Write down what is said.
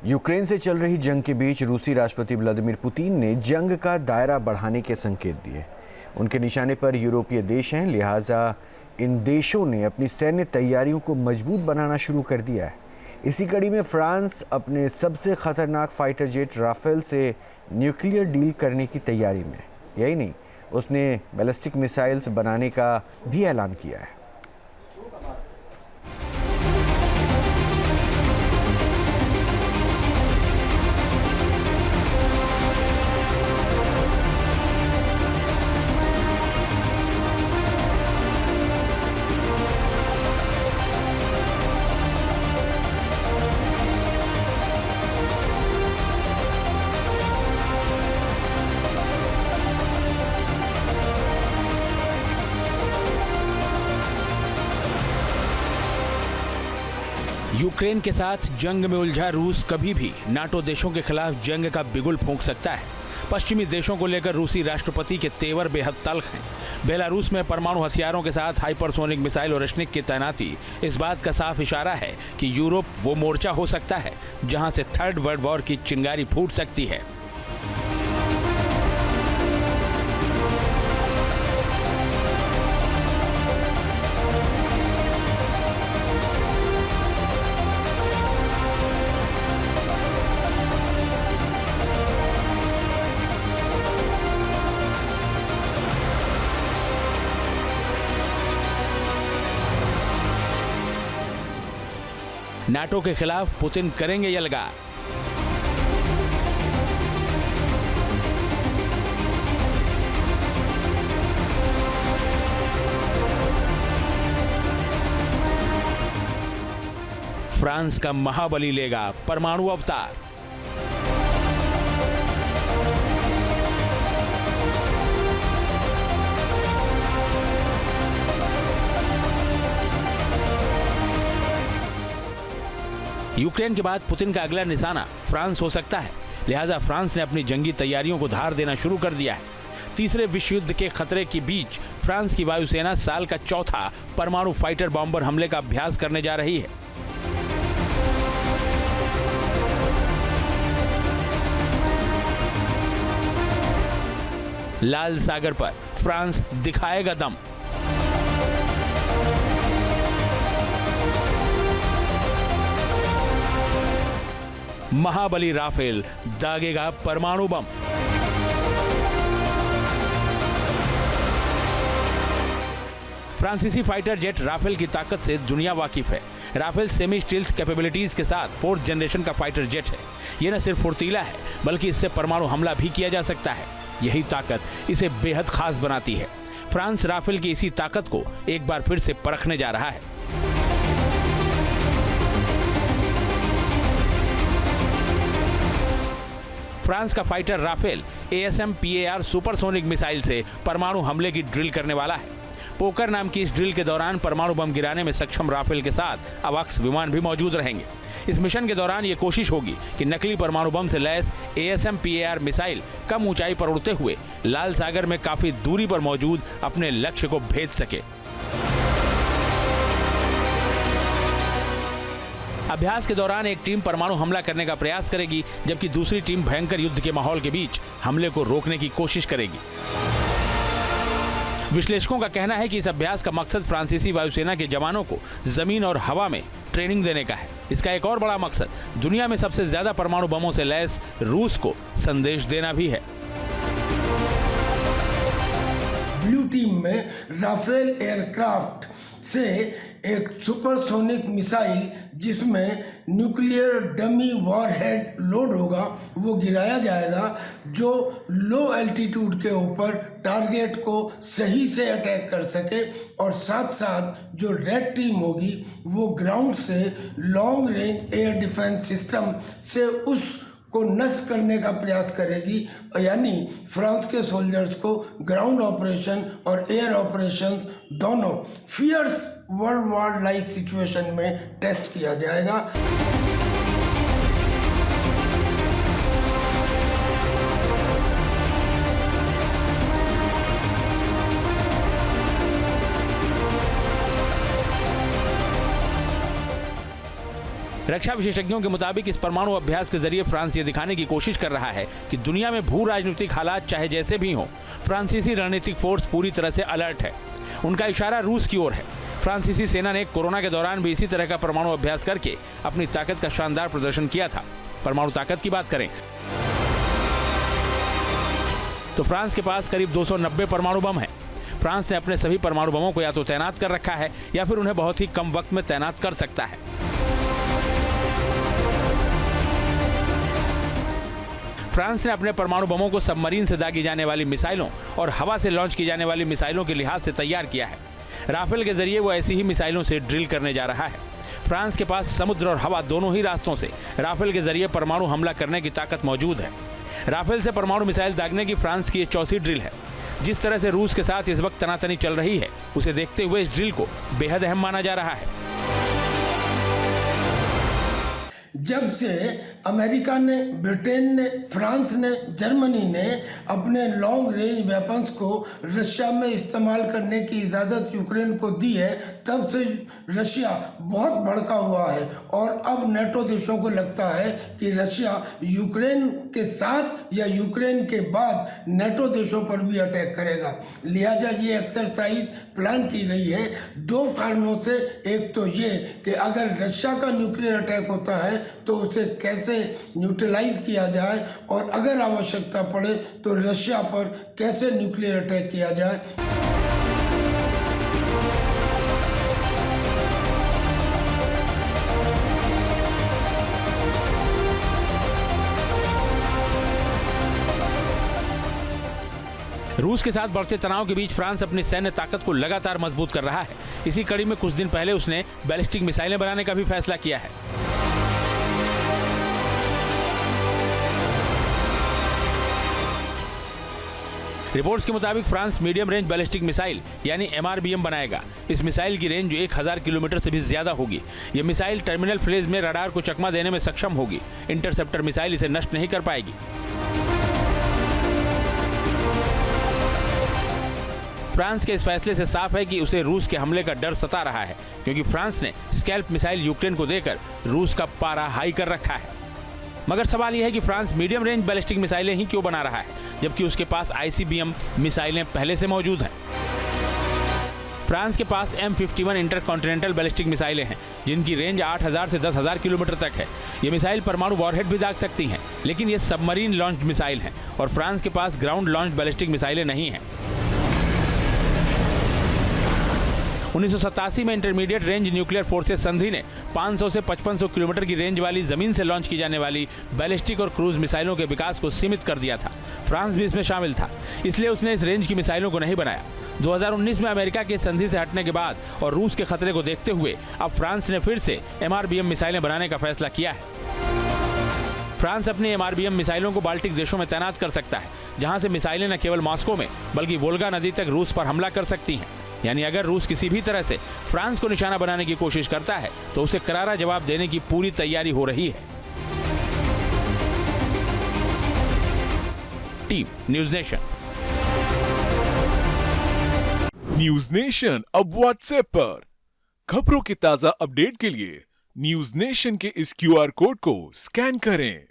Ukraine से चल रही जंग के बीच रूसी राष्ट्रपति व्लादिमीर पुतिन ने जंग का दायरा बढ़ाने के संकेत दिए। उनके निशाने पर यूरोपीय देश हैं, लिहाजा इन देशों ने अपनी सैन्य तैयारियों को मजबूत बनाना शुरू कर दिया है। इसी कड़ी में फ्रांस अपने सबसे खतरनाक फाइटर जेट राफेल से न्यूक्लियर डील करने की तैयारी में। यही नहीं, उसने बैलिस्टिक मिसाइल्स बनाने का भी ऐलान किया है। यूक्रेन के साथ जंग में उलझा रूस कभी भी नाटो देशों के खिलाफ जंग का बिगुल फूंक सकता है। पश्चिमी देशों को लेकर रूसी राष्ट्रपति के तेवर बेहद तल्ख हैं। बेलारूस में परमाणु हथियारों के साथ हाइपरसोनिक मिसाइल और रश्निक की तैनाती इस बात का साफ इशारा है कि यूरोप वो मोर्चा हो सकता है जहां से थर्ड वर्ल्ड वॉर की चिंगारी फूट सकती है। नाटो के खिलाफ पुतिन करेंगे यलगार। फ्रांस का महाबली लेगा परमाणु अवतार। यूक्रेन के बाद पुतिन का अगला निशाना फ्रांस हो सकता है, लिहाजा फ्रांस ने अपनी जंगी तैयारियों को धार देना शुरू कर दिया है। तीसरे विश्व युद्ध के खतरे के बीच फ्रांस की वायुसेना साल का चौथा परमाणु फाइटर बॉम्बर हमले का अभ्यास करने जा रही है। लाल सागर पर फ्रांस दिखाएगा दम। महाबली राफेल दागेगा परमाणु बम। फ्रांसीसी फाइटर जेट राफेल की ताकत से दुनिया वाकिफ है। राफेल सेमी स्टील्थ कैपेबिलिटीज के साथ 4th जनरेशन का फाइटर जेट है। यह न सिर्फ फुर्तीला है बल्कि इससे परमाणु हमला भी किया जा सकता है। यही ताकत इसे बेहद खास बनाती है। फ्रांस राफेल की इसी ताकत को एक बार फिर से परखने जा रहा है। फ्रांस का fighter Rafale ASM-PAR supersonic missile से परमाणु हमले की ड्रिल करने वाला है। पोकर नाम की इस ड्रिल के दौरान परमाणु बम गिराने में सक्षम राफेल के साथ अवॉक्स विमान भी मौजूद रहेंगे। इस मिशन के दौरान ये कोशिश होगी कि नकली परमाणु बम से लैस ASM-PAR मिसाइल कम ऊंचाई पर उड़ते हुए लाल सागर में काफी दूरी पर मौजूद अपने लक्ष्य को भेद सके। अभ्यास के दौरान एक टीम परमाणु हमला करने का प्रयास करेगी, जबकि दूसरी टीम भयंकर युद्ध के माहौल के बीच हमले को रोकने की कोशिश करेगी। विश्लेषकों का कहना है कि इस अभ्यास का मकसद फ्रांसीसी वायुसेना के जवानों को जमीन और हवा में ट्रेनिंग देने का है। इसका एक और बड़ा मकसद दुनिया में सबसे ज्यादा परमाणु बमों से लैस रूस को संदेश देना भी है। ब्लू टीम में राफेल एयरक्राफ्ट से एक सुपरसोनिक मिसाइल जिसमें न्यूक्लियर डमी वॉरहेड लोड होगा वो गिराया जाएगा, जो लो एल्टीट्यूड के ऊपर टारगेट को सही से अटैक कर सके। और साथ साथ जो रेड टीम होगी वो ग्राउंड से long range air defence system से उसको नष्ट करने का प्रयास करेगी। यानी फ्रांस के सोल्जर्स को ग्राउंड ऑपरेशन और एयर ऑपरेशन दोनों fierce world war like situation में टेस्ट किया जाएगा। रक्षा विशेषज्ञों के मुताबिक इस परमाणु अभ्यास के जरिए फ्रांस ये दिखाने की कोशिश कर रहा है कि दुनिया में भू राजनीतिक हालात चाहे जैसे भी हों, फ्रांसीसी रणनीतिक फोर्स पूरी तरह से अलर्ट है। उनका इशारा रूस की ओर है। फ्रांसीसी सेना ने कोरोना के दौरान भी इसी तरह का परमाणु अभ्यास करके अपनी ताकत का शानदार प्रदर्शन किया था। परमाणु ताकत की बात करें तो फ्रांस के पास करीब 290 परमाणु बम हैं। फ्रांस ने अपने सभी परमाणु बमों को या तो तैनात कर रखा है या फिर उन्हें बहुत ही कम वक्त में तैनात कर सकता है। फ्रांस ने अपने परमाणु बमों को सबमरीन से दागी जाने वाली मिसाइलों और हवा से लॉन्च की जाने वाली मिसाइलों के लिहाज से तैयार किया है। राफेल के जरिए वो ऐसी ही मिसाइलों से ड्रिल करने जा रहा है। फ्रांस के पास समुद्र और हवा दोनों ही रास्तों से राफेल के जरिए परमाणु हमला करने की ताकत मौजूद है। राफेल से परमाणु मिसाइल दागने की फ्रांस की ये चौथी ड्रिल है। जिस तरह से रूस के साथ इस वक्त तनातनी चल रही है, उसे देखते हुए इस ड्रिल को बेहद अहम माना जा रहा है। जब से अमेरिका ने, ब्रिटेन ने, फ्रांस ने, जर्मनी ने अपने लॉन्ग रेंज वेपन्स को रशिया में इस्तेमाल करने की इजाज़त यूक्रेन को दी है, तब से रशिया बहुत भड़का हुआ है और अब नेटो देशों को लगता है कि रशिया यूक्रेन के साथ या यूक्रेन के बाद नेटो देशों पर भी अटैक करेगा। लिहाजा ये एक्सरसाइज प्लान की गई है दो कारणों से। एक तो ये कि अगर रशिया का न्यूक्लियर अटैक होता है तो उसे कैसे न्यूट्रलाइज किया जाए और अगर आवश्यकता पड़े तो रशिया पर कैसे न्यूक्लियर अटैक किया जाए। रूस के साथ बढ़ते तनाव के बीच फ्रांस अपनी सैन्य ताकत को लगातार मजबूत कर रहा है। इसी कड़ी में कुछ दिन पहले उसने बैलिस्टिक मिसाइलें बनाने का भी फैसला किया है। रिपोर्ट्स के मुताबिक France medium range ballistic missile यानी MRBM बनाएगा। इस मिसाइल की रेंज 1000 किलोमीटर से भी ज्यादा होगी। यह मिसाइल टर्मिनल फेज में रडार को चकमा देने में सक्षम होगी। इंटरसेप्टर मिसाइल इसे नष्ट नहीं कर पाएगी। फ्रांस के इस फैसले से साफ है कि उसे रूस के हमले का डर सता रहा है, क्योंकि फ्रांस ने स्कैल्प मिसाइल यूक्रेन को देकर रूस का पारा हाई कर रखा है। मगर सवाल यह है कि फ्रांस मीडियम रेंज बैलिस्टिक मिसाइलें ही क्यों बना रहा है, जबकि उसके पास ICBM मिसाइलें पहले से मौजूद हैं। फ्रांस के पास M51 इंटरकॉन्टिनेंटल बैलिस्टिक मिसाइलें हैं, जिनकी रेंज 8000 से 10000 किलोमीटर तक है। ये मिसाइल परमाणु वॉरहेड भी दाग सकती हैं, लेकिन ये सबमरीन लॉन्च्ड मिसाइल हैं और फ्रांस के पास ग्राउंड लॉन्च्ड बैलिस्टिक मिसाइलें नहीं हैं। 1987 में इंटरमीडिएट रेंज न्यूक्लियर फोर्सेस संधि ने 500 से 5500 किलोमीटर की रेंज वाली जमीन से लॉन्च की जाने वाली बैलिस्टिक और क्रूज मिसाइलों के विकास को सीमित कर दिया था। फ्रांस भी इसमें शामिल था, इसलिए उसने इस रेंज की मिसाइलों को नहीं बनाया। 2019 में अमेरिका के संधि से हटने के बाद और रूस के खतरे को देखते हुए अब फ्रांस ने फिर से MRBM मिसाइलें बनाने का फैसला किया है। फ्रांस अपनी MRBM मिसाइलों को बाल्टिक देशों में तैनात कर सकता है, जहां से मिसाइलें न केवल मॉस्को में बल्कि वोल्गा नदी तक रूस पर हमला कर सकती हैं। यानी अगर रूस किसी भी तरह से फ्रांस को निशाना बनाने की कोशिश करता है तो उसे करारा जवाब देने की पूरी तैयारी हो रही है। Team news nation. News nation अब व्हाट्सएप पर खबरों के ताजा अपडेट के लिए न्यूज़ नेशन के इस QR कोड को स्कैन करें।